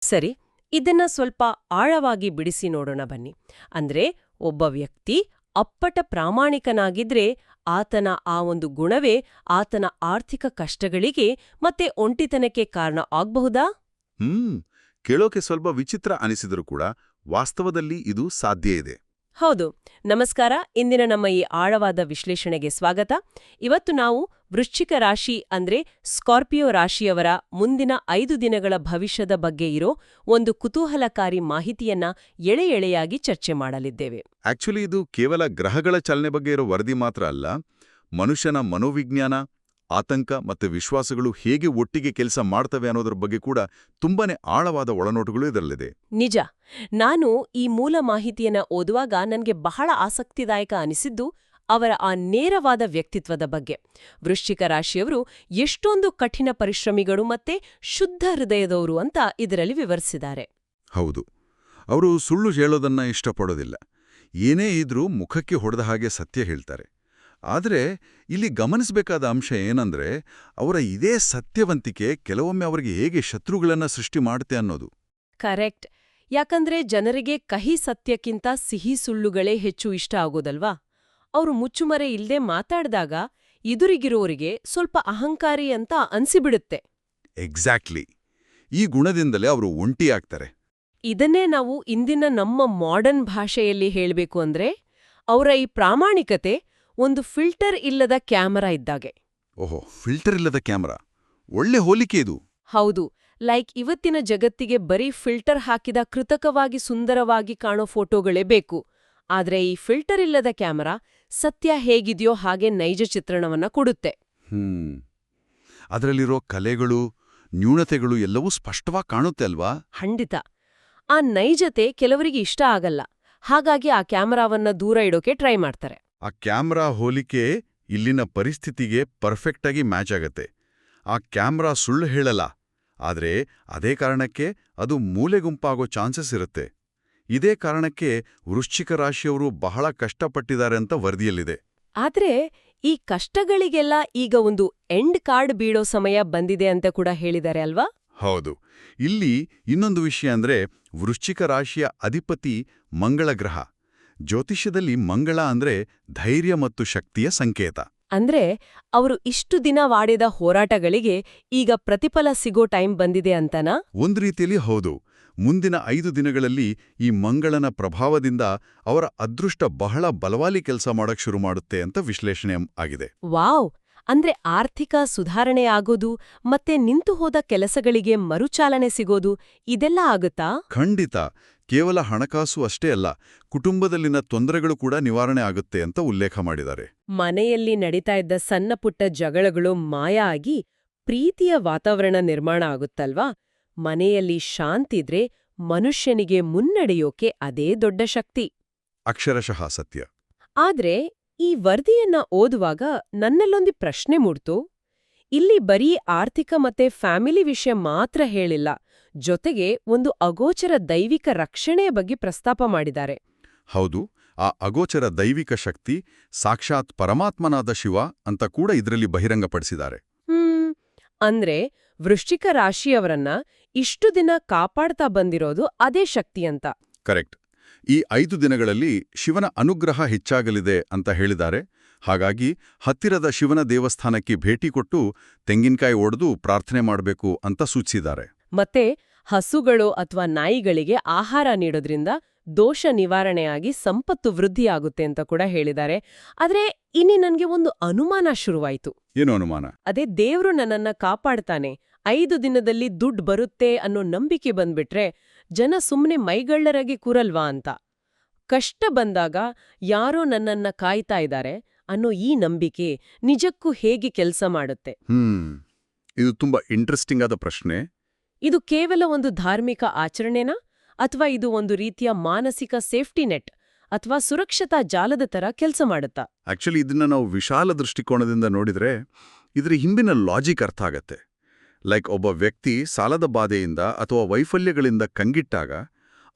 ಸರಿ, ಇದನ್ನ ಸ್ವಲ್ಪ ಆಳವಾಗಿ ಬಿಡಿಸಿ ನೋಡೋಣ ಬನ್ನಿ. ಅಂದ್ರೆ ಒಬ್ಬ ವ್ಯಕ್ತಿ ಅಪ್ಪಟ ಪ್ರಾಮಾಣಿಕನಾಗಿದ್ರೆ ಆತನ ಆ ಒಂದು ಗುಣವೇ ಆತನ ಆರ್ಥಿಕ ಕಷ್ಟಗಳಿಗೆ ಮತ್ತೆ ಒಂಟಿತನಕ್ಕೆ ಕಾರಣ ಆಗ್ಬಹುದಾ? ಹ್ಮ್ ಕೇಳೋಕೆ ಸ್ವಲ್ಪ ವಿಚಿತ್ರ ಅನಿಸಿದರೂ ಕೂಡ ವಾಸ್ತವದಲ್ಲಿ ಇದು ಸಾಧ್ಯ ಇದೆ. ಹೌದು. ನಮಸ್ಕಾರ. ಇಂದಿನ ನಮ್ಮ ಈ ಆಳವಾದ ವಿಶ್ಲೇಷಣೆಗೆ ಸ್ವಾಗತ. ಇವತ್ತು ನಾವು ವೃಶ್ಚಿಕ ರಾಶಿ ಅಂದ್ರೆ ಸ್ಕಾರ್ಪಿಯೋ ರಾಶಿಯವರ ಮುಂದಿನ 5 ದಿನಗಳ ಭವಿಷ್ಯದ ಬಗ್ಗೆ ಇರೋ ಒಂದು ಕುತೂಹಲಕಾರಿ ಮಾಹಿತಿಯನ್ನ ಎಳೆ ಎಳೆಯಾಗಿ ಚರ್ಚೆ ಮಾಡಲಿದ್ದೇವೆ. ಆಕ್ಚುಲಿ ಇದು ಕೇವಲ ಗ್ರಹಗಳ ಚಲನೆ ಬಗ್ಗೆ ಇರೋ ವರದಿ ಮಾತ್ರ ಅಲ್ಲ, ಮನುಷ್ಯನ ಮನೋವಿಜ್ಞಾನ, ಆತಂಕ ಮತ್ತು ವಿಶ್ವಾಸಗಳು ಹೇಗೆ ಒಟ್ಟಿಗೆ ಕೆಲಸ ಮಾಡ್ತವೆ ಅನ್ನೋದ್ರ ಬಗ್ಗೆ ಕೂಡ ತುಂಬಾನೇ ಆಳವಾದ ಒಳನೋಟಗಳು ಇದರಲ್ಲಿದೆ. ನಿಜ. ನಾನು ಈ ಮೂಲ ಮಾಹಿತಿಯನ್ನ ಓದುವಾಗ ನನಗೆ ಬಹಳ ಆಸಕ್ತಿದಾಯಕ ಅನಿಸಿದ್ದು ಅವರ ಆ ನೇರವಾದ ವ್ಯಕ್ತಿತ್ವದ ಬಗ್ಗೆ. ವೃಶ್ಚಿಕ ರಾಶಿಯವರು ಎಷ್ಟೊಂದು ಕಠಿಣ ಪರಿಶ್ರಮಿಗಳು ಮತ್ತೆ ಶುದ್ಧ ಹೃದಯದವರು ಅಂತ ಇದರಲ್ಲಿ ವಿವರಿಸಿದ್ದಾರೆ. ಹೌದು, ಅವರು ಸುಳ್ಳು ಹೇಳೋದನ್ನ ಇಷ್ಟಪಡೋದಿಲ್ಲ. ಏನೇ ಇದ್ರೂ ಮುಖಕ್ಕೆ ಹೊಡೆದ ಹಾಗೆ ಸತ್ಯ ಹೇಳ್ತಾರೆ. ಆದರೆ ಇಲ್ಲಿ ಗಮನಿಸಬೇಕಾದ ಅಂಶ ಏನಂದ್ರೆ, ಅವರ ಇದೇ ಸತ್ಯವಂತಿಕೆ ಕೆಲವೊಮ್ಮೆ ಅವರಿಗೆ ಹೇಗೆ ಶತ್ರುಗಳನ್ನ ಸೃಷ್ಟಿ ಮಾಡುತ್ತೆ ಅನ್ನೋದು. ಕರೆಕ್ಟ್. ಯಾಕಂದ್ರೆ ಜನರಿಗೆ ಕಹಿ ಸತ್ಯಕ್ಕಿಂತ ಸಿಹಿ ಸುಳ್ಳುಗಳೇ ಹೆಚ್ಚು ಇಷ್ಟ ಆಗೋದಲ್ವಾ? ಅವರು ಮುಚ್ಚುಮರೆ ಇಲ್ದೇ ಮಾತಾಡ್ದಾಗ ಎದುರಿಗಿರೋರಿಗೆ ಸ್ವಲ್ಪ ಅಹಂಕಾರಿ ಅಂತ ಅನ್ಸಿಬಿಡುತ್ತೆ. ಎಕ್ಸಾಕ್ಟ್ಲಿ. ಈ ಗುಣದಿಂದಲೇ ಅವರು ಒಂಟಿಯಾಗ್ತಾರೆ. ಇದನ್ನೇ ನಾವು ಇಂದಿನ ನಮ್ಮ ಮಾಡರ್ನ್ ಭಾಷೆಯಲ್ಲಿ ಹೇಳ್ಬೇಕು ಅಂದ್ರೆ, ಅವರ ಈ ಪ್ರಾಮಾಣಿಕತೆ ಒಂದು ಫಿಲ್ಟರ್ ಇಲ್ಲದ ಕ್ಯಾಮರಾ ಇದ್ದಾಗೆ. ಓಹೋ, ಫಿಲ್ಟರ್ ಇಲ್ಲದ ಕ್ಯಾಮರಾ, ಒಳ್ಳೆ ಹೋಲಿಕೆ ಇದು. ಹೌದು. ಲೈಕ್ ಇವತ್ತಿನ ಜಗತ್ತಿಗೆ ಬರೀ ಫಿಲ್ಟರ್ ಹಾಕಿದ ಕೃತಕವಾಗಿ ಸುಂದರವಾಗಿ ಕಾಣೋ ಫೋಟೋಗಳೇ ಬೇಕು. ಆದ್ರೆ ಈ ಫಿಲ್ಟರ್ ಇಲ್ಲದ ಕ್ಯಾಮರಾ ಸತ್ಯ ಹೇಗಿದೆಯೋ ಹಾಗೆ ನೈಜ ಚಿತ್ರಣವನ್ನ ಕೊಡುತ್ತೆ. ಅದರಲ್ಲಿರೋ ಕಲೆಗಳು, ನ್ಯೂನತೆಗಳು ಎಲ್ಲವೂ ಸ್ಪಷ್ಟವಾಗಿ ಕಾಣುತ್ತೆ ಅಲ್ವಾ? ಖಂಡಿತ. ಆ ನೈಜತೆ ಕೆಲವರಿಗೆ ಇಷ್ಟ ಆಗಲ್ಲ. ಹಾಗಾಗಿ ಆ ಕ್ಯಾಮರಾವನ್ನ ದೂರ ಇಡೋಕೆ ಟ್ರೈ ಮಾಡ್ತಾರೆ. ಆ ಕ್ಯಾಮ್ರಾ ಹೋಲಿಕೆ ಇಲ್ಲಿನ ಪರಿಸ್ಥಿತಿಗೆ ಪರ್ಫೆಕ್ಟಾಗಿ ಮ್ಯಾಚ್ ಆಗತ್ತೆ. ಆ ಕ್ಯಾಮ್ರಾ ಸುಳ್ಳು ಹೇಳಲ್ಲ, ಆದ್ರೆ ಅದೇ ಕಾರಣಕ್ಕೆ ಅದು ಮೂಲೆಗುಂಪಾಗೋ ಚಾನ್ಸಸ್ ಇರುತ್ತೆ. ಇದೇ ಕಾರಣಕ್ಕೆ ವೃಶ್ಚಿಕ ರಾಶಿಯವರು ಬಹಳ ಕಷ್ಟಪಟ್ಟಿದ್ದಾರೆ ಅಂತ ವರದಿಯಲ್ಲಿದೆ. ಆದ್ರೆ ಈ ಕಷ್ಟಗಳಿಗೆಲ್ಲ ಈಗ ಒಂದು ಎಂಡ್ ಕಾರ್ಡ್ ಬೀಳೋ ಸಮಯ ಬಂದಿದೆ ಅಂತ ಕೂಡ ಹೇಳಿದ್ದಾರೆ ಅಲ್ವಾ? ಹೌದು. ಇಲ್ಲಿ ಇನ್ನೊಂದು ವಿಷಯ ಅಂದ್ರೆ, ವೃಶ್ಚಿಕ ರಾಶಿಯ ಅಧಿಪತಿ ಮಂಗಳ ಗ್ರಹ. ಜ್ಯೋತಿಷ್ಯದಲ್ಲಿ ಮಂಗಳ ಅಂದ್ರೆ ಧೈರ್ಯ ಮತ್ತು ಶಕ್ತಿಯ ಸಂಕೇತ. ಅಂದ್ರೆ ಅವರು ಇಷ್ಟು ದಿನ ವಾಡಿದ ಹೋರಾಟಗಳಿಗೆ ಈಗ ಪ್ರತಿಫಲ ಸಿಗೋ ಟೈಮ್ ಬಂದಿದೆ ಅಂತನಾ? ಒಂದು ರೀತಿಯಲ್ಲಿ ಹೌದು. ಮುಂದಿನ 5 ದಿನಗಳಲ್ಲಿ ಈ ಮಂಗಳನ ಪ್ರಭಾವದಿಂದ ಅವರ ಅದೃಷ್ಟ ಬಹಳ ಬಲವಾಗಿ ಕೆಲಸ ಮಾಡಕ್ ಶುರು ಮಾಡುತ್ತೆ ಅಂತ ವಿಶ್ಲೇಷಣೆ ಆಗಿದೆ. ವಾವ್! ಅಂದ್ರೆ ಆರ್ಥಿಕ ಸುಧಾರಣೆ ಆಗೋದು ಮತ್ತೆ ನಿಂತು ಹೋದ ಕೆಲಸಗಳಿಗೆ ಮರುಚಾಲನೆ ಸಿಗೋದು ಇದೆಲ್ಲ ಆಗುತ್ತಾ? ಖಂಡಿತ. ಕೇವಲ ಹಣಕಾಸು ಅಷ್ಟೇ ಅಲ್ಲ, ಕುಟುಂಬದಲ್ಲಿನ ತೊಂದರೆಗಳು ಕೂಡ ನಿವಾರಣೆ ಆಗುತ್ತೆ ಅಂತ ಉಲ್ಲೇಖ ಮಾಡಿದ್ದಾರೆ. ಮನೆಯಲ್ಲಿ ನಡೀತಾ ಇದ್ದ ಸಣ್ಣಪುಟ್ಟ ಜಗಳಗಳು ಮಾಯ ಆಗಿ ಪ್ರೀತಿಯ ವಾತಾವರಣ ನಿರ್ಮಾಣ ಆಗುತ್ತಲ್ವಾ? ಮನೆಯಲ್ಲಿ ಶಾಂತಿದ್ರೆ ಮನುಷ್ಯನಿಗೆ ಮುನ್ನಡೆಯೋಕೆ ಅದೇ ದೊಡ್ಡ ಶಕ್ತಿ. ಅಕ್ಷರಶಃ ಸತ್ಯ. ಆದ್ರೆ ಈ ವರದಿಯನ್ನ ಓದುವಾಗ ನನ್ನಲ್ಲೊಂದು ಪ್ರಶ್ನೆ ಮೂಡ್ತು. ಇಲ್ಲಿ ಬರೀ ಆರ್ಥಿಕ ಮತ್ತೆ ಫ್ಯಾಮಿಲಿ ವಿಷಯ ಮಾತ್ರ ಹೇಳಿಲ್ಲ, ಜೊತೆಗೆ ಒಂದು ಅಗೋಚರ ದೈವಿಕ ರಕ್ಷಣೆಯ ಬಗ್ಗೆ ಪ್ರಸ್ತಾಪ ಮಾಡಿದ್ದಾರೆ. ಹೌದು, ಆ ಅಗೋಚರ ದೈವಿಕ ಶಕ್ತಿ ಸಾಕ್ಷಾತ್ ಪರಮಾತ್ಮನಾದ ಶಿವ ಅಂತ ಕೂಡ ಇದರಲ್ಲಿ ಬಹಿರಂಗಪಡಿಸಿದ್ದಾರೆ. ಅಂದ್ರೆ ವೃಶ್ಚಿಕ ರಾಶಿಯವರನ್ನ ಇಷ್ಟು ದಿನ ಕಾಪಾಡ್ತಾ ಬಂದಿರೋದು ಅದೇ ಶಕ್ತಿ ಅಂತ. ಕರೆಕ್ಟ್. ಈ 5 ದಿನಗಳಲ್ಲಿ ಶಿವನ ಅನುಗ್ರಹ ಹೆಚ್ಚಾಗಲಿದೆ ಅಂತ ಹೇಳಿದ್ದಾರೆ. ಹಾಗಾಗಿ ಹತ್ತಿರದ ಶಿವನ ದೇವಸ್ಥಾನಕ್ಕೆ ಭೇಟಿ ಕೊಟ್ಟು ತೆಂಗಿನಕಾಯಿ ಒಡೆದು ಪ್ರಾರ್ಥನೆ ಮಾಡಬೇಕು ಅಂತ ಸೂಚಿಸಿದ್ದಾರೆ. ಮತ್ತೆ ಹಸುಗಳು ಅಥವಾ ನಾಯಿಗಳಿಗೆ ಆಹಾರ ನೀಡೋದ್ರಿಂದ ದೋಷ ನಿವಾರಣೆಯಾಗಿ ಸಂಪತ್ತು ವೃದ್ಧಿಯಾಗುತ್ತೆ ಅಂತ ಕೂಡ ಹೇಳಿದ್ದಾರೆ. ಆದ್ರೆ ಇನ್ನಿ ನನ್ಗೆ ಒಂದು ಅನುಮಾನ ಶುರುವಾಯ್ತು. ಏನು ಅನುಮಾನ? ಅದೇ ದೇವ್ರು ನನ್ನನ್ನ ಕಾಪಾಡ್ತಾನೆ, 5 ದಿನದಲ್ಲಿ ದುಡ್ಡು ಬರುತ್ತೆ ಅನ್ನೋ ನಂಬಿಕೆ ಬಂದ್ಬಿಟ್ರೆ ಜನ ಸುಮ್ನೆ ಮೈಗಳ್ಳರಾಗಿ ಕೂರಲ್ವಾ ಅಂತ. ಕಷ್ಟ ಬಂದಾಗ ಯಾರೋ ನನ್ನನ್ನ ಕಾಯ್ತಾ ಇದ್ದಾರೆ ಅನ್ನೋ ಈ ನಂಬಿಕೆ ನಿಜಕ್ಕೂ ಹೇಗೆ ಕೆಲಸ ಮಾಡುತ್ತೆ? ಇದು ತುಂಬಾ ಇಂಟ್ರೆಸ್ಟಿಂಗ್ ಆದ ಪ್ರಶ್ನೆ. ಇದು ಕೇವಲ ಒಂದು ಧಾರ್ಮಿಕ ಆಚರಣೆನಾ, ಅಥವಾ ಇದು ಒಂದು ರೀತಿಯ ಮಾನಸಿಕ ಸೇಫ್ಟಿ ನೆಟ್ ಅಥವಾ ಸುರಕ್ಷತಾ ಜಾಲದ ತರ ಕೆಲಸ ಮಾಡುತ್ತಾ? ಆಕ್ಚುಲಿ ಇದನ್ನ ನಾವು ವಿಶಾಲ ದೃಷ್ಟಿಕೋನದಿಂದ ನೋಡಿದ್ರೆ ಇದ್ರ ಹಿಂದಿನ ಲಾಜಿಕ್ ಅರ್ಥ ಆಗತ್ತೆ. ಲೈಕ್ ಒಬ್ಬ ವ್ಯಕ್ತಿ ಸಾಲದ ಬಾಧೆಯಿಂದ ಅಥವಾ ವೈಫಲ್ಯಗಳಿಂದ ಕಂಗಿಟ್ಟಾಗ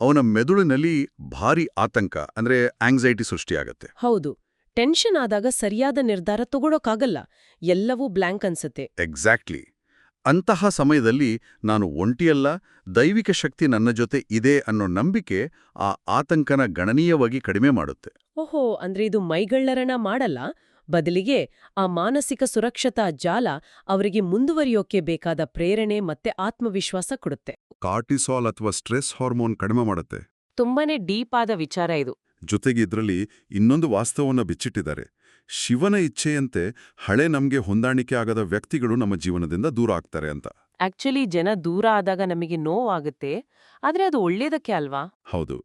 ಅವನ ಮೆದುಳಿನಲ್ಲಿ ಭಾರಿ ಆತಂಕ ಅಂದ್ರೆ ಆಂಗ್ಸೈಟಿ ಸೃಷ್ಟಿಯಾಗತ್ತೆ. ಹೌದು. ಟೆನ್ಷನ್ ಆದಾಗ ಸರಿಯಾದ ನಿರ್ಧಾರ ತಗೊಳೋಕ್ಕಾಗಲ್ಲ, ಎಲ್ಲವೂ ಬ್ಲ್ಯಾಂಕ್ ಅನ್ಸತ್ತೆ. ಎಕ್ಸಾಕ್ಟ್ಲಿ. ಅಂತಹ ಸಮಯದಲ್ಲಿ ನಾನು ಒಂಟಿಯಲ್ಲ, ದೈವಿಕ ಶಕ್ತಿ ನನ್ನ ಜೊತೆ ಇದೆ ಅನ್ನೋ ನಂಬಿಕೆ ಆ ಆತಂಕನ ಗಣನೀಯವಾಗಿ ಕಡಿಮೆ ಮಾಡುತ್ತೆ. ಓಹೋ, ಅಂದ್ರೆ ಇದು ಮೈಗಳ್ಳರನ ಮಾಡಲ್ಲ, ಬದಲಿಗೆ ಆ ಮಾನಸಿಕ ಸುರಕ್ಷತಾ ಜಾಲ ಅವರಿಗೆ ಮುಂದುವರಿಯೋಕೆ ಬೇಕಾದ ಪ್ರೇರಣೆ ಮತ್ತೆ ಆತ್ಮವಿಶ್ವಾಸ ಕೊಡುತ್ತೆ. ಕಾರ್ಟಿಸಾಲ್ ಅಥವಾ ಸ್ಟ್ರೆಸ್ ಹಾರ್ಮೋನ್ ಕಡಿಮೆ ಮಾಡುತ್ತೆ. ತುಂಬಾನೇ ಡೀಪ್ ಆದ ವಿಚಾರ ಇದು. ಜೊತೆಗೆ ಇದರಲ್ಲಿ ಇನ್ನೊಂದು ವಾಸ್ತವವನ್ನು ಬಿಚ್ಚಿಟ್ಟಿದ್ದಾರೆ. ಶಿವನ ಇಚ್ಛೆಯಂತೆ ಹಳೆ ನಮ್ಗೆ ಹೊಂದಾಣಿಕೆ ಆಗದ ವ್ಯಕ್ತಿಗಳು ನಮ್ಮ ಜೀವನದಿಂದ ದೂರ ಆಗ್ತಾರೆ ಅಂತ. ಆಕ್ಚುಲಿ ಜನ ದೂರ ಆದಾಗ ನಮಗೆ ನೋವಾಗುತ್ತೆ, ಆದ್ರೆ ಅದು ಒಳ್ಳೇದಕ್ಕೆ ಅಲ್ವಾ? ಹೌದು,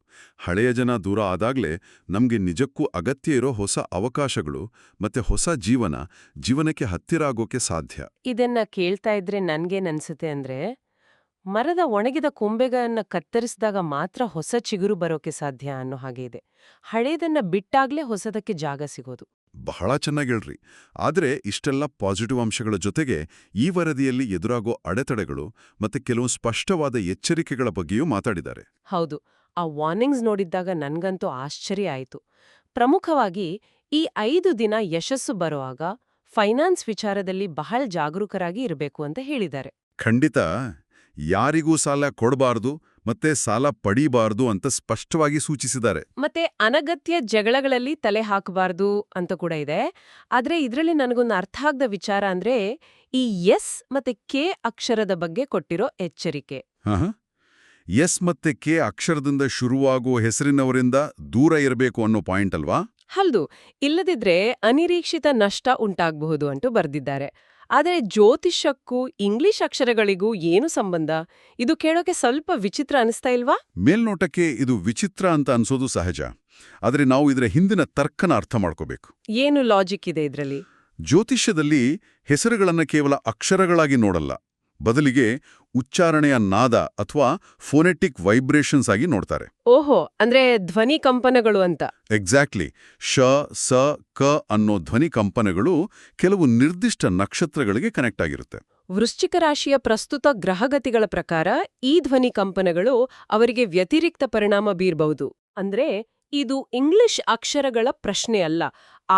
ಹಳೆಯ ಜನ ದೂರ ಆದಾಗ್ಲೇ ನಮ್ಗೆ ನಿಜಕ್ಕೂ ಅಗತ್ಯ ಇರೋ ಹೊಸ ಅವಕಾಶಗಳು ಮತ್ತೆ ಹೊಸ ಜೀವನಕ್ಕೆ ಹತ್ತಿರ ಆಗೋಕೆ ಸಾಧ್ಯ. ಇದನ್ನ ಕೇಳ್ತಾ ಇದ್ರೆ ನನ್ಗೇನನ್ಸುತ್ತೆ ಅಂದ್ರೆ, ಮರದ ಒಣಗಿದ ಕೊಂಬೆಗಳನ್ನ ಕತ್ತರಿಸಿದಾಗ ಮಾತ್ರ ಹೊಸ ಚಿಗುರು ಬರೋಕೆ ಸಾಧ್ಯ ಅನ್ನೋ ಹಾಗೆ ಇದೆ. ಹಳೇದನ್ನ ಬಿಟ್ಟಾಗ್ಲೇ ಹೊಸದಕ್ಕೆ ಜಾಗ ಸಿಗೋದು. ಬಹಳ ಚೆನ್ನಾಗಿಳ್ರಿ. ಆದ್ರೆ ಇಷ್ಟೆಲ್ಲ ಪಾಸಿಟಿವ್ ಅಂಶಗಳ ಜೊತೆಗೆ ಈ ವರದಿಯಲ್ಲಿ ಎದುರಾಗೋ ಅಡೆತಡೆಗಳು ಮತ್ತೆ ಕೆಲವು ಸ್ಪಷ್ಟವಾದ ಎಚ್ಚರಿಕೆಗಳ ಬಗ್ಗೆಯೂ ಮಾತಾಡಿದ್ದಾರೆ. ಹೌದು, ಆ ವಾರ್ನಿಂಗ್ಸ್ ನೋಡಿದ್ದಾಗ ನನ್ಗಂತೂ ಆಶ್ಚರ್ಯ ಆಯಿತು. ಪ್ರಮುಖವಾಗಿ ಈ 5 ದಿನ ಯಶಸ್ಸು ಬರುವಾಗ ಫೈನಾನ್ಸ್ ವಿಚಾರದಲ್ಲಿ ಬಹಳ ಜಾಗರೂಕರಾಗಿ ಇರಬೇಕು ಅಂತ ಹೇಳಿದ್ದಾರೆ. ಖಂಡಿತ, ಯಾರಿಗೂ ಸಾಲ ಕೊಡಬಾರ್ದು ಮತ್ತೆ ಸಾಲ ಪಡೀಬಾರ್ದು ಅಂತ ಸ್ಪಷ್ಟವಾಗಿ ಸೂಚಿಸಿದ್ದಾರೆ. ಮತ್ತೆ ಅನಗತ್ಯ ಜಗಳಗಳಲ್ಲಿ ತಲೆ ಹಾಕಬಾರ್ದು ಅಂತ ಕೂಡ ಇದೆ. ಆದ್ರೆ ಇದರಲ್ಲಿ ನನಗೊಂದು ಅರ್ಥ ಆಗದ ವಿಚಾರ ಅಂದ್ರೆ ಈ ಎಸ್ ಮತ್ತೆ ಕೆ ಅಕ್ಷರದ ಬಗ್ಗೆ ಕೊಟ್ಟಿರೋ ಎಚ್ಚರಿಕೆ. ಎಸ್ ಮತ್ತೆ ಕೆ ಅಕ್ಷರದಿಂದ ಶುರುವಾಗುವ ಹೆಸರಿನವರಿಂದ ದೂರ ಇರಬೇಕು ಅನ್ನೋ ಪಾಯಿಂಟ್ ಅಲ್ವಾ? ಹೌದು, ಇಲ್ಲದಿದ್ರೆ ಅನಿರೀಕ್ಷಿತ ನಷ್ಟ ಉಂಟಾಗಬಹುದು ಅಂಟು ಬರೆದಿದ್ದಾರೆ. ಆದರೆ ಜ್ಯೋತಿಷಕ್ಕೂ ಇಂಗ್ಲಿಷ್ ಅಕ್ಷರಗಳಿಗೂ ಏನು ಸಂಬಂಧ? ಇದು ಕೇಳೋಕೆ ಸ್ವಲ್ಪ ವಿಚಿತ್ರ ಅನಿಸ್ತಾ ಇಲ್ವಾ? ಮೇಲ್ನೋಟಕ್ಕೆ ಇದು ವಿಚಿತ್ರ ಅಂತ ಅನ್ಸೋದು ಸಹಜ. ಆದರೆ ನಾವು ಇದರ ಹಿಂದಿನ ತರ್ಕನ ಅರ್ಥ ಮಾಡ್ಕೋಬೇಕು. ಏನು ಲಾಜಿಕ್ ಇದೆ ಇದರಲ್ಲಿ? ಜ್ಯೋತಿಷ್ಯದಲ್ಲಿ ಹೆಸರುಗಳನ್ನ ಕೇವಲ ಅಕ್ಷರಗಳಾಗಿ ನೋಡಲ್ಲ, ಬದಲಿಗೆ ಉಚ್ಚಾರಣೆಯ ನಾದ ಅಥವಾ ಫೋನೆಟಿಕ್ ವೈಬ್ರೇಷನ್ಸ್ ಆಗಿ ನೋಡ್ತಾರೆ. ಓಹೋ, ಅಂದ್ರೆ ಧ್ವನಿ ಕಂಪನಗಳು ಅಂತ. ಎಕ್ಸಾಕ್ಟ್ಲಿ. ಶ, ಸ, ಕ ಅನ್ನೋ ಧ್ವನಿ ಕಂಪನಗಳು ಕೆಲವು ನಿರ್ದಿಷ್ಟ ನಕ್ಷತ್ರಗಳಿಗೆ ಕನೆಕ್ಟ್ ಆಗಿರುತ್ತೆ. ವೃಶ್ಚಿಕ ರಾಶಿಯ ಪ್ರಸ್ತುತ ಗ್ರಹಗತಿಗಳ ಪ್ರಕಾರ ಈ ಧ್ವನಿ ಕಂಪನಗಳು ಅವರಿಗೆ ವ್ಯತಿರಿಕ್ತ ಪರಿಣಾಮ ಬೀರಬಹುದು. ಅಂದ್ರೆ ಇದು ಇಂಗ್ಲಿಷ್ ಅಕ್ಷರಗಳ ಪ್ರಶ್ನೆ ಅಲ್ಲ,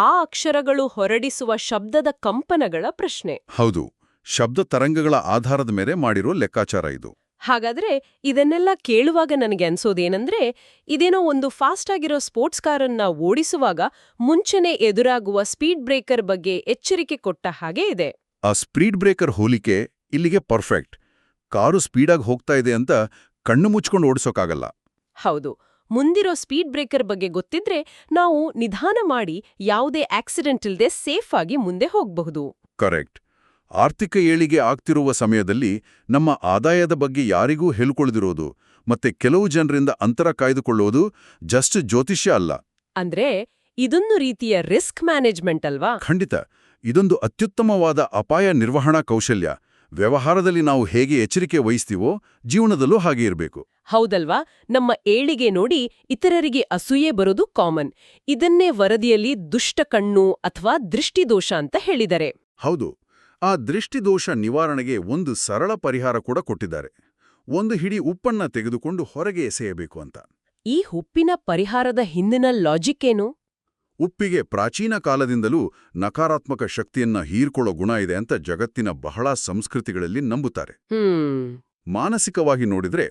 ಆ ಅಕ್ಷರಗಳು ಹೊರಡಿಸುವ ಶಬ್ದದ ಕಂಪನಗಳ ಪ್ರಶ್ನೆ. ಹೌದು, ಶಬ್ದ ತರಂಗಗಳ ಆಧಾರದ ಮೇಲೆ ಮಾಡಿರೋ ಲೆಕ್ಕಾಚಾರ ಇದು. ಹಾಗಾದ್ರೆ ಇದನ್ನೆಲ್ಲ ಕೇಳುವಾಗ ನನಗೆ ಅನ್ಸೋದೇನಂದ್ರೆ, ಇದೇನೋ ಒಂದು ಫಾಸ್ಟ್ ಆಗಿರೋ ಸ್ಪೋರ್ಟ್ಸ್ ಕಾರನ್ನ ಓಡಿಸುವಾಗ ಮುಂಚೆನೆ ಎದುರಾಗುವ ಸ್ಪೀಡ್ ಬ್ರೇಕರ್ ಬಗ್ಗೆ ಎಚ್ಚರಿಕೆ ಕೊಟ್ಟ ಹಾಗೆ ಇದೆ. ಆ ಸ್ಪೀಡ್ ಬ್ರೇಕರ್ ಹೋಲಿಕೆ ಇಲ್ಲಿಗೆ ಪರ್ಫೆಕ್ಟ್. ಕಾರು ಸ್ಪೀಡಾಗಿ ಹೋಗ್ತಾ ಇದೆ ಅಂತ ಕಣ್ಣು ಮುಚ್ಕೊಂಡು ಓಡಿಸೋಕ್ಕಾಗಲ್ಲ. ಹೌದು, ಮುಂದಿರೋ ಸ್ಪೀಡ್ ಬ್ರೇಕರ್ ಬಗ್ಗೆ ಗೊತ್ತಿದ್ರೆ ನಾವು ನಿಧಾನ ಮಾಡಿ ಯಾವುದೇ ಆಕ್ಸಿಡೆಂಟ್ ಇಲ್ಲದೆ ಸೇಫ್ ಆಗಿ ಮುಂದೆ ಹೋಗಬಹುದು. ಕರೆಕ್ಟ್. ಆರ್ಥಿಕ ಏಳಿಗೆ ಆಗ್ತಿರುವ ಸಮಯದಲ್ಲಿ ನಮ್ಮ ಆದಾಯದ ಬಗ್ಗೆ ಯಾರಿಗೂ ಹೇಳ್ಕೊಳ್ದಿರೋದು ಮತ್ತೆ ಕೆಲವು ಜನರಿಂದ ಅಂತರ ಕಾಯ್ದುಕೊಳ್ಳೋದು ಜಸ್ಟ್ ಜ್ಯೋತಿಷ್ಯ ಅಲ್ಲ. ಅಂದ್ರೆ ಇದೊಂದು ರೀತಿಯ ರಿಸ್ಕ್ ಮ್ಯಾನೇಜ್ಮೆಂಟ್ ಅಲ್ವಾ? ಖಂಡಿತ. ಇದೊಂದು ಅತ್ಯುತ್ತಮವಾದ ಅಪಾಯ ನಿರ್ವಹಣಾ ಕೌಶಲ್ಯ. ವ್ಯವಹಾರದಲ್ಲಿ ನಾವು ಹೇಗೆ ಎಚ್ಚರಿಕೆ ವಹಿಸ್ತೀವೋ ಜೀವನದಲ್ಲೂ ಹಾಗೆ ಇರಬೇಕು. ಹೌದಲ್ವಾ? ನಮ್ಮ ಏಳಿಗೆ ನೋಡಿ ಇತರರಿಗೆ ಅಸೂಯೆ ಬರೋದು ಕಾಮನ್. ಇದನ್ನೇ ವರದಿಯಲ್ಲಿ ದುಷ್ಟ ಕಣ್ಣು ಅಥವಾ ದೃಷ್ಟಿದೋಷ ಅಂತ ಹೇಳಿದ್ದಾರೆ. ಹೌದು, ಆ ದೃಷ್ಟಿದೋಷ ನಿವಾರಣೆಗೆ ಒಂದು ಸರಳ ಪರಿಹಾರ ಕೂಡ ಕೊಟ್ಟಿದ್ದಾರೆ. ಒಂದು ಹಿಡಿ ಉಪ್ಪನ್ನ ತೆಗೆದುಕೊಂಡು ಹೊರಗೆ ಎಸೆಯಬೇಕು ಅಂತ. ಈ ಉಪ್ಪಿನ ಪರಿಹಾರದ ಹಿಂದಿನ ಲಾಜಿಕ್ ಏನು? ಉಪ್ಪಿಗೆ ಪ್ರಾಚೀನ ಕಾಲದಿಂದಲೂ ನಕಾರಾತ್ಮಕ ಶಕ್ತಿಯನ್ನ ಹೀರ್ಕೊಳ್ಳೋ ಗುಣ ಇದೆ ಅಂತ ಜಗತ್ತಿನ ಬಹಳ ಸಂಸ್ಕೃತಿಗಳಲ್ಲಿ ನಂಬುತ್ತಾರೆ. ಮಾನಸಿಕವಾಗಿ ನೋಡಿದ್ರೆ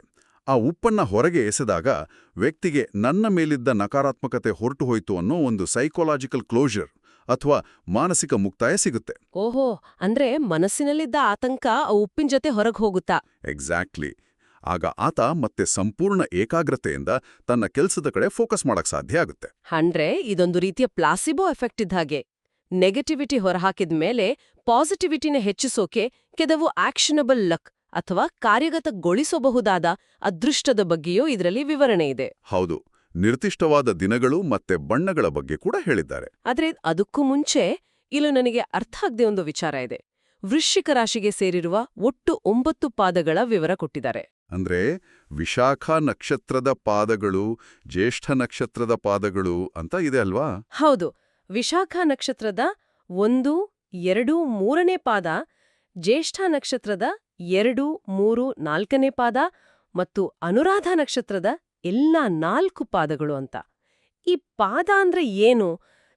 ಆ ಉಪ್ಪನ್ನ ಹೊರಗೆ ಎಸೆದಾಗ ವ್ಯಕ್ತಿಗೆ ನನ್ನ ಮೇಲಿದ್ದ ನಕಾರಾತ್ಮಕತೆ ಹೊರಟು ಹೋಯ್ತು ಅನ್ನೋ ಒಂದು ಸೈಕೋಲಾಜಿಕಲ್ ಕ್ಲೋಷರ್ ಅಥವಾ ಮಾನಸಿಕ ಮುಕ್ತಾಯ ಸಿಗುತ್ತೆ. ಓಹೋ, ಅಂದ್ರೆ ಮನಸ್ಸಿನಲ್ಲಿದ್ದ ಆತಂಕ ಆ ಉಪ್ಪಿನ ಜೊತೆ ಹೊರಗೆ ಹೋಗುತ್ತಾ? ಎಕ್ಸಾಕ್ಟ್ಲಿ. ಆಗ ಆತ ಮತ್ತೆ ಸಂಪೂರ್ಣ ಏಕಾಗ್ರತೆಯಿಂದ ತನ್ನ ಕೆಲಸದ ಕಡೆ ಫೋಕಸ್ ಮಾಡಕ್ ಸಾಧ್ಯ ಆಗುತ್ತೆ. ಅಂದ್ರೆ ಇದೊಂದು ರೀತಿಯ ಪ್ಲಾಸಿಬೋ ಎಫೆಕ್ಟ್ ಇದ್ದ ಹಾಗೆ. ನೆಗೆಟಿವಿಟಿ ಹೊರಹಾಕಿದ ಮೇಲೆ ಪಾಸಿಟಿವಿಟಿನ ಹೆಚ್ಚಿಸೋಕೆ ಕೆಲವು ಆಕ್ಷನಬಲ್ ಲಕ್ ಅಥವಾ ಕಾರ್ಯಗತಗೊಳಿಸಬಹುದಾದ ಅದೃಷ್ಟದ ಬಗ್ಗೆಯೂ ಇದರಲ್ಲಿ ವಿವರಣೆ ಇದೆ. ಹೌದು, ನಿರ್ದಿಷ್ಟವಾದ ದಿನಗಳು ಮತ್ತೆ ಬಣ್ಣಗಳ ಬಗ್ಗೆ ಕೂಡ ಹೇಳಿದ್ದಾರೆ. ಆದ್ರೆ ಅದಕ್ಕೂ ಮುಂಚೆ ಇಲ್ಲೂ ನನಗೆ ಅರ್ಥ ಆಗದೆ ಒಂದು ವಿಚಾರ ಇದೆ. ವೃಶ್ಚಿಕ ರಾಶಿಗೆ ಸೇರಿರುವ ಒಟ್ಟು 9 ಪಾದಗಳ ವಿವರ ಕೊಟ್ಟಿದ್ದಾರೆ. ಅಂದ್ರೆ ವಿಶಾಖ ನಕ್ಷತ್ರದ ಪಾದಗಳು, ಜ್ಯೇಷ್ಠ ನಕ್ಷತ್ರದ ಪಾದಗಳು ಅಂತ ಇದೆ ಅಲ್ವಾ? ಹೌದು, ವಿಶಾಖ ನಕ್ಷತ್ರದ 1, 2, 3ನೇ ಪಾದ, ಜ್ಯೇಷ್ಠ ನಕ್ಷತ್ರದ 2, 3, 4ನೇ ಪಾದ ಮತ್ತು ಅನುರಾಧ ನಕ್ಷತ್ರದ ಎಲ್ಲ 4 ಪಾದಗಳು ಅಂತ. ಈ ಪಾದ ಅಂದ್ರೆ ಏನು?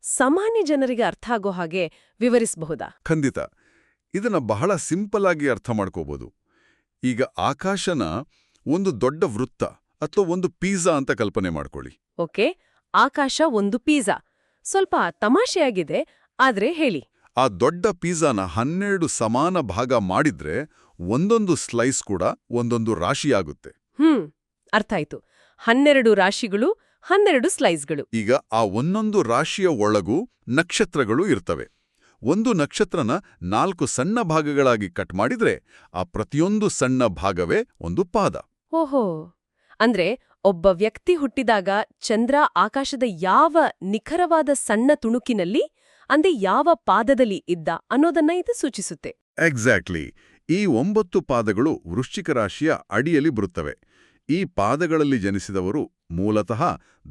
ಸಾಮಾನ್ಯ ಜನರಿಗೆ ಅರ್ಥ ಆಗೋ ಹಾಗೆ ವಿವರಿಸಬಹುದಾ? ಖಂಡಿತ. ಇದನ್ನ ಬಹಳ ಸಿಂಪಲ್ ಆಗಿ ಅರ್ಥ ಮಾಡ್ಕೋಬಹುದು. ಈಗ ಆಕಾಶನ ಒಂದು ದೊಡ್ಡ ವೃತ್ತ ಅಥವಾ ಒಂದು ಪಿಜ್ಜಾ ಅಂತ ಕಲ್ಪನೆ ಮಾಡ್ಕೊಳ್ಳಿ. ಓಕೆ, ಆಕಾಶ ಒಂದು ಪಿಜ್ಜಾ. ಸ್ವಲ್ಪ ತಮಾಷೆಯಾಗಿದೆ, ಆದ್ರೆ ಹೇಳಿ. ಆ ದೊಡ್ಡ ಪಿಜ್ಜಾನ 12 ಸಮಾನ ಭಾಗ ಮಾಡಿದ್ರೆ ಒಂದೊಂದು ಸ್ಲೈಸ್ ಕೂಡ ಒಂದೊಂದು ರಾಶಿಯಾಗುತ್ತೆ. ಅರ್ಥ ಆಯ್ತು. 12 ರಾಶಿಗಳು, 12 ಸ್ಲೈಸ್ಗಳು. ಈಗ ಆ ಒಂದೊಂದು ರಾಶಿಯ ಒಳಗೂ ನಕ್ಷತ್ರಗಳು ಇರ್ತವೆ. ಒಂದು ನಕ್ಷತ್ರನ 4 ಸಣ್ಣ ಭಾಗಗಳಾಗಿ ಕಟ್ ಮಾಡಿದ್ರೆ ಆ ಪ್ರತಿಯೊಂದು ಸಣ್ಣ ಭಾಗವೇ ಒಂದು ಪಾದ. ಓಹೋ, ಅಂದ್ರೆ ಒಬ್ಬ ವ್ಯಕ್ತಿ ಹುಟ್ಟಿದಾಗ ಚಂದ್ರ ಆಕಾಶದ ಯಾವ ನಿಖರವಾದ ಸಣ್ಣ ತುಣುಕಿನಲ್ಲಿ, ಅಂದ್ರೆ ಯಾವ ಪಾದದಲ್ಲಿ ಇದ್ದ ಅನ್ನೋದನ್ನ ಇದು ಸೂಚಿಸುತ್ತೆ. ಎಕ್ಸಾಕ್ಟ್ಲಿ. ಈ 9 ಪಾದಗಳು ವೃಶ್ಚಿಕ ರಾಶಿಯ ಅಡಿಯಲ್ಲಿ ಬರುತ್ತವೆ. ಈ ಪಾದಗಳಲ್ಲಿ ಜನಿಸಿದವರು ಮೂಲತಃ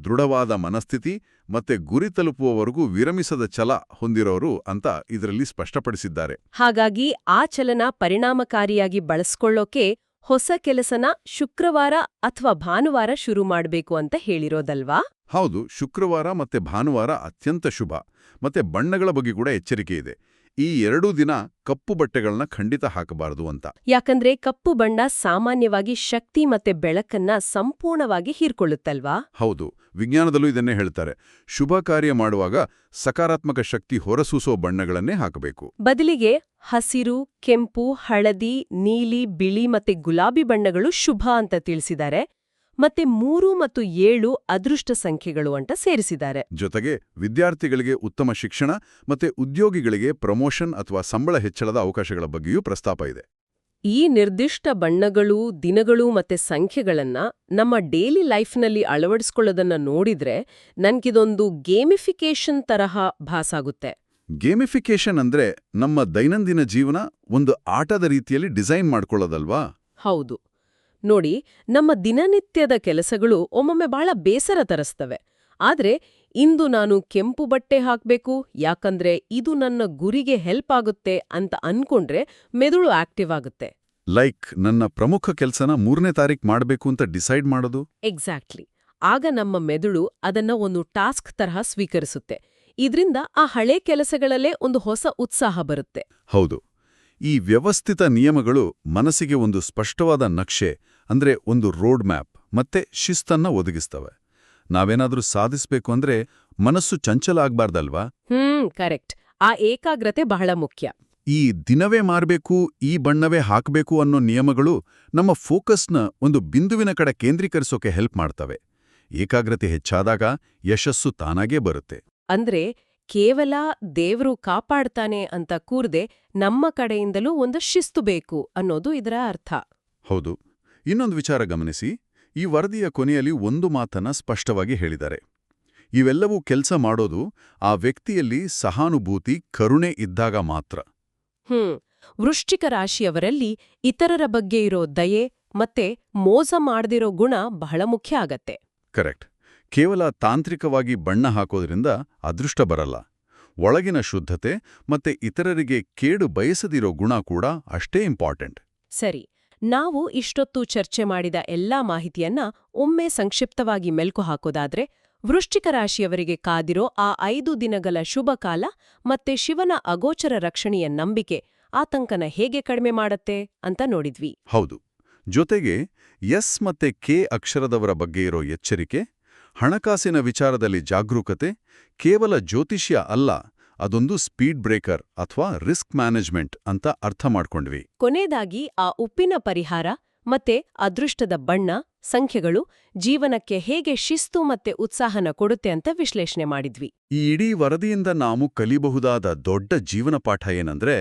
ದೃಢವಾದ ಮನಸ್ಥಿತಿ ಮತ್ತೆ ಗುರಿ ತಲುಪುವವರೆಗೂ ವಿರಮಿಸದ ಛಲ ಹೊಂದಿರೋರು ಅಂತ ಇದರಲ್ಲಿ ಸ್ಪಷ್ಟಪಡಿಸಿದ್ದಾರೆ. ಹಾಗಾಗಿ ಆ ಚಲನ ಪರಿಣಾಮಕಾರಿಯಾಗಿ ಬಳಸ್ಕೊಳ್ಳೋಕೆ ಹೊಸ ಕೆಲಸನ ಶುಕ್ರವಾರ ಅಥವಾ ಭಾನುವಾರ ಶುರು ಮಾಡ್ಬೇಕು ಅಂತ ಹೇಳಿರೋದಲ್ವಾ? ಹೌದು, ಶುಕ್ರವಾರ ಮತ್ತೆ ಭಾನುವಾರ ಅತ್ಯಂತ ಶುಭ. ಮತ್ತೆ ಬಣ್ಣಗಳ ಬಗ್ಗೆ ಕೂಡ ಎಚ್ಚರಿಕೆ ಇದೆ. ಈ 2 ದಿನ ಕಪ್ಪು ಬಟ್ಟೆಗಳನ್ನ ಖಂಡಿತ ಹಾಕಬಾರದು ಅಂತ. ಯಾಕಂದ್ರೆ ಕಪ್ಪು ಬಣ್ಣ ಸಾಮಾನ್ಯವಾಗಿ ಶಕ್ತಿ ಮತ್ತೆ ಬೆಳಕನ್ನ ಸಂಪೂರ್ಣವಾಗಿ ಹೀರ್ಕೊಳ್ಳುತ್ತಲ್ವಾ? ಹೌದು, ವಿಜ್ಞಾನದಲ್ಲೂ ಇದನ್ನೇ ಹೇಳ್ತಾರೆ. ಶುಭ ಕಾರ್ಯ ಮಾಡುವಾಗ ಸಕಾರಾತ್ಮಕ ಶಕ್ತಿ ಹೊರಸೂಸೋ ಬಣ್ಣಗಳನ್ನೇ ಹಾಕಬೇಕು. ಬದಲಿಗೆ ಹಸಿರು, ಕೆಂಪು, ಹಳದಿ, ನೀಲಿ, ಬಿಳಿ ಮತ್ತೆ ಗುಲಾಬಿ ಬಣ್ಣಗಳು ಶುಭ ಅಂತ ತಿಳಿಸಿದ್ದಾರೆ. ಮತ್ತೆ 3 ಮತ್ತು 7 ಅದೃಷ್ಟ ಸಂಖ್ಯೆಗಳು ಅಂತ ಸೇರಿಸಿದ್ದಾರೆ. ಜೊತೆಗೆ ವಿದ್ಯಾರ್ಥಿಗಳಿಗೆ ಉತ್ತಮ ಶಿಕ್ಷಣ ಮತ್ತೆ ಉದ್ಯೋಗಿಗಳಿಗೆ ಪ್ರಮೋಷನ್ ಅಥವಾ ಸಂಬಳ ಹೆಚ್ಚಳದ ಅವಕಾಶಗಳ ಬಗ್ಗೆಯೂ ಪ್ರಸ್ತಾಪ ಇದೆ. ಈ ನಿರ್ದಿಷ್ಟ ಬಣ್ಣಗಳು, ದಿನಗಳು ಮತ್ತೆ ಸಂಖ್ಯೆಗಳನ್ನ ನಮ್ಮ ಡೈಲಿ ಲೈಫ್ನಲ್ಲಿ ಅಳವಡಿಸ್ಕೊಳ್ಳೋದನ್ನ ನೋಡಿದ್ರೆ ನನ್ಗಿದೊಂದು ಗೇಮಿಫಿಕೇಶನ್ ತರಹ ಭಾಸಾಗುತ್ತೆ. ಗೇಮಿಫಿಕೇಶನ್ ಅಂದ್ರೆ ನಮ್ಮ ದೈನಂದಿನ ಜೀವನ ಒಂದು ಆಟದ ರೀತಿಯಲ್ಲಿ ಡಿಸೈನ್ ಮಾಡ್ಕೊಳ್ಳೋದಲ್ವಾ? ಹೌದು. ನೋಡಿ, ನಮ್ಮ ದಿನನಿತ್ಯದ ಕೆಲಸಗಳು ಒಮ್ಮೊಮ್ಮೆ ಬಹಳ ಬೇಸರ ತರಿಸ್ತವೆ. ಆದ್ರೆ ಇಂದು ನಾನು ಕೆಂಪು ಬಟ್ಟೆ ಹಾಕ್ಬೇಕು ಯಾಕಂದ್ರೆ ಇದು ನನ್ನ ಗುರಿಗೆ ಹೆಲ್ಪ್ ಆಗುತ್ತೆ ಅಂತ ಅನ್ಕೊಂಡ್ರೆ ಮೆದುಳು ಆಕ್ಟಿವ್ ಆಗುತ್ತೆ. ಲೈಕ್ ನನ್ನ ಪ್ರಮುಖ ಕೆಲಸನ 3ನೇ ತಾರೀಖು ಮಾಡಬೇಕು ಅಂತ ಡಿಸೈಡ್ ಮಾಡೋದು. ಎಕ್ಸಾಕ್ಟ್ಲಿ. ಆಗ ನಮ್ಮ ಮೆದುಳು ಅದನ್ನ ಒಂದು ಟಾಸ್ಕ್ ತರಹ ಸ್ವೀಕರಿಸುತ್ತೆ. ಇದ್ರಿಂದ ಆ ಹಳೆ ಕೆಲಸಗಳಲ್ಲೇ ಒಂದು ಹೊಸ ಉತ್ಸಾಹ ಬರುತ್ತೆ. ಹೌದು, ಈ ವ್ಯವಸ್ಥಿತ ನಿಯಮಗಳು ಮನಸ್ಸಿಗೆ ಒಂದು ಸ್ಪಷ್ಟವಾದ ನಕ್ಷೆ ಅಂದ್ರೆ ಒಂದು ರೋಡ್ ಮ್ಯಾಪ್ ಮತ್ತೆ ಶಿಸ್ತನ್ನ ಒದಗಿಸ್ತವೆ. ನಾವೇನಾದ್ರೂ ಸಾಧಿಸ್ಬೇಕು ಅಂದ್ರೆ ಮನಸ್ಸು ಚಂಚಲ ಆಗ್ಬಾರ್ದಲ್ವಾ? ಕರೆಕ್ಟ್. ಆ ಏಕಾಗ್ರತೆ ಬಹಳ ಮುಖ್ಯ. ಈ ದಿನವೇ ಮಾರ್ಬೇಕು, ಈ ಬಣ್ಣವೇ ಹಾಕ್ಬೇಕು ಅನ್ನೋ ನಿಯಮಗಳು ನಮ್ಮ ಫೋಕಸ್ನ ಒಂದು ಬಿಂದುವಿನ ಕಡೆ ಕೇಂದ್ರೀಕರಿಸೋಕೆ ಹೆಲ್ಪ್ ಮಾಡ್ತವೆ. ಏಕಾಗ್ರತೆ ಹೆಚ್ಚಾದಾಗ ಯಶಸ್ಸು ತಾನಾಗೇ ಬರುತ್ತೆ. ಅಂದ್ರೆ ಕೇವಲ ದೇವ್ರು ಕಾಪಾಡ್ತಾನೆ ಅಂತ ಕೂರ್ದೆ ನಮ್ಮ ಕಡೆಯಿಂದಲೂ ಒಂದು ಶಿಸ್ತು ಬೇಕು ಅನ್ನೋದು ಇದರ ಅರ್ಥ. ಹೌದು. ಇನ್ನೊಂದು ವಿಚಾರ ಗಮನಿಸಿ. ಈ ವರದಿಯ ಕೊನೆಯಲ್ಲಿ ಒಂದು ಮಾತನ್ನ ಸ್ಪಷ್ಟವಾಗಿ ಹೇಳಿದ್ದಾರೆ. ಇವೆಲ್ಲವೂ ಕೆಲಸ ಮಾಡೋದು ಆ ವ್ಯಕ್ತಿಯಲ್ಲಿ ಸಹಾನುಭೂತಿ, ಕರುಣೆ ಇದ್ದಾಗ ಮಾತ್ರ. ವೃಶ್ಚಿಕ ರಾಶಿಯವರಲ್ಲಿ ಇತರರ ಬಗ್ಗೆ ಇರೋ ದಯೆ ಮತ್ತೆ ಮೋಸ ಮಾಡ್ದಿರೋ ಗುಣ ಬಹಳ ಮುಖ್ಯ ಆಗತ್ತೆ. ಕರೆಕ್ಟ್. ಕೇವಲ ತಾಂತ್ರಿಕವಾಗಿ ಬಣ್ಣ ಹಾಕೋದ್ರಿಂದ ಅದೃಷ್ಟ ಬರಲ್ಲ. ಒಳಗಿನ ಶುದ್ಧತೆ ಮತ್ತೆ ಇತರರಿಗೆ ಕೇಡು ಬಯಸದಿರೋ ಗುಣ ಕೂಡ ಅಷ್ಟೇ ಇಂಪಾರ್ಟೆಂಟ್. ಸರಿ, ನಾವು ಇಷ್ಟೊತ್ತು ಚರ್ಚೆ ಮಾಡಿದ ಎಲ್ಲಾ ಮಾಹಿತಿಯನ್ನ ಒಮ್ಮೆ ಸಂಕ್ಷಿಪ್ತವಾಗಿ ಮೆಲ್ಕು ಹಾಕೋದಾದ್ರೆ, ವೃಶ್ಚಿಕ ರಾಶಿಯವರಿಗೆ ಕಾದಿರೋ ಆ 5 ದಿನಗಳ ಶುಭ ಕಾಲ ಮತ್ತೆ ಶಿವನ ಅಗೋಚರ ರಕ್ಷಣೆಯ ನಂಬಿಕೆ ಆತಂಕನ ಹೇಗೆ ಕಡಿಮೆ ಮಾಡತ್ತೆ ಅಂತ ನೋಡಿದ್ವಿ. ಹೌದು. ಜೊತೆಗೆ ಎಸ್ ಮತ್ತೆ ಕೆ ಅಕ್ಷರದವರ ಬಗ್ಗೆ ಇರೋ ಎಚ್ಚರಿಕೆ, ಹಣಕಾಸಿನ ವಿಚಾರದಲ್ಲಿ ಜಾಗರೂಕತೆ ಕೇವಲ ಜ್ಯೋತಿಷ್ಯ ಅಲ್ಲ, ಅದೊಂದು ಸ್ಪೀಡ್ ಬ್ರೇಕರ್ ಅಥವಾ ರಿಸ್ಕ್ ಮ್ಯಾನೇಜ್ಮೆಂಟ್ ಅಂತ ಅರ್ಥ ಮಾಡ್ಕೊಂಡ್ವಿ. ಕೊನೆಯದಾಗಿ ಆ ಉಪ್ಪಿನ ಪರಿಹಾರ ಮತ್ತೆ ಅದೃಷ್ಟದ ಬಣ್ಣ, ಸಂಖ್ಯೆಗಳು ಜೀವನಕ್ಕೆ ಹೇಗೆ ಶಿಸ್ತು ಮತ್ತೆ ಉತ್ಸಾಹನ ಕೊಡುತ್ತೆ ಅಂತ ವಿಶ್ಲೇಷಣೆ ಮಾಡಿದ್ವಿ. ಈ ಇಡೀ ವರದಿಯಿಂದ ನಾವು ಕಲಿಬಹುದಾದ ದೊಡ್ಡ ಜೀವನ ಪಾಠ ಏನಂದ್ರೆ,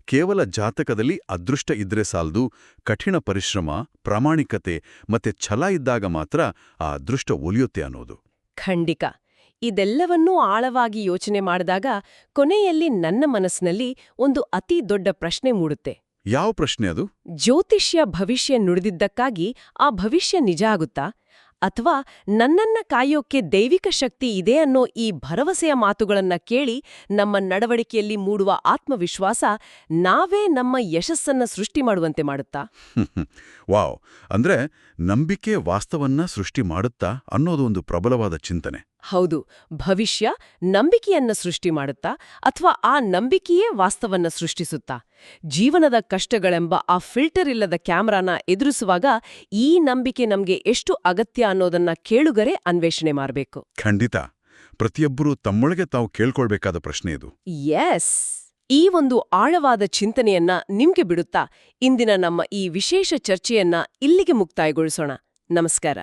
ಕೇವಲ ಜಾತಕದಲ್ಲಿ ಅದೃಷ್ಟ ಇದ್ರೆ ಸಾಲ್ದು, ಕಠಿಣ ಪರಿಶ್ರಮ, ಪ್ರಾಮಾಣಿಕತೆ ಮತ್ತೆ ಛಲ ಇದ್ದಾಗ ಮಾತ್ರ ಆ ಅದೃಷ್ಟ ಒಲಿಯುತ್ತೆ ಅನ್ನೋದು. ಖಂಡಿತ. ಇದೆಲ್ಲವನ್ನೂ ಆಳವಾಗಿ ಯೋಚನೆ ಮಾಡಿದಾಗ ಕೊನೆಯಲ್ಲಿ ನನ್ನ ಮನಸ್ಸಿನಲ್ಲಿ ಒಂದು ಅತಿ ದೊಡ್ಡ ಪ್ರಶ್ನೆ ಮೂಡುತ್ತೆ. ಯಾವ ಪ್ರಶ್ನೆ ಅದು? ಜ್ಯೋತಿಷ್ಯ ಭವಿಷ್ಯ ನುಡಿದಿದ್ದಕ್ಕಾಗಿ ಆ ಭವಿಷ್ಯ ನಿಜ ಆಗುತ್ತಾ? ಅಥವಾ ನನ್ನನ್ನ ಕಾಯೋಕೆ ದೈವಿಕ ಶಕ್ತಿ ಇದೆ ಅನ್ನೋ ಈ ಭರವಸೆಯ ಮಾತುಗಳನ್ನ ಕೇಳಿ ನಮ್ಮ ನಡವಳಿಕೆಯಲ್ಲಿ ಮೂಡುವ ಆತ್ಮವಿಶ್ವಾಸ ನಾವೇ ನಮ್ಮ ಯಶಸ್ಸನ್ನ ಸೃಷ್ಟಿ ಮಾಡುವಂತೆ ಮಾಡುತ್ತಾ? ವಾವ್! ಅಂದ್ರೆ ನಂಬಿಕೆ ವಾಸ್ತವನ್ನ ಸೃಷ್ಟಿ ಮಾಡುತ್ತಾ ಅನ್ನೋದು ಒಂದು ಪ್ರಬಲವಾದ ಚಿಂತನೆ. ಹೌದು, ಭವಿಷ್ಯ ನಂಬಿಕೆಯನ್ನ ಸೃಷ್ಟಿ ಮಾಡುತ್ತಾ ಅಥವಾ ಆ ನಂಬಿಕೆಯೇ ವಾಸ್ತವನ್ನ ಸೃಷ್ಟಿಸುತ್ತಾ? ಜೀವನದ ಕಷ್ಟಗಳೆಂಬ ಆ ಫಿಲ್ಟರ್ ಇಲ್ಲದ ಕ್ಯಾಮ್ರಾನ ಎದುರಿಸುವಾಗ ಈ ನಂಬಿಕೆ ನಮ್ಗೆ ಎಷ್ಟು ಅಗತ್ಯ ಅನ್ನೋದನ್ನ ಕೇಳುಗರೆ ಅನ್ವೇಷಣೆ ಮಾಡಬೇಕು. ಖಂಡಿತ. ಪ್ರತಿಯೊಬ್ಬರೂ ತಮ್ಮೊಳಗೆ ತಾವು ಕೇಳ್ಕೊಳ್ಬೇಕಾದ ಪ್ರಶ್ನೆ ಇದು. ಎಸ್, ಈ ಒಂದು ಆಳವಾದ ಚಿಂತನೆಯನ್ನ ನಿಮ್ಗೆ ಬಿಡುತ್ತಾ ಇಂದಿನ ನಮ್ಮ ಈ ವಿಶೇಷ ಚರ್ಚೆಯನ್ನ ಇಲ್ಲಿಗೆ ಮುಕ್ತಾಯಗೊಳಿಸೋಣ. ನಮಸ್ಕಾರ.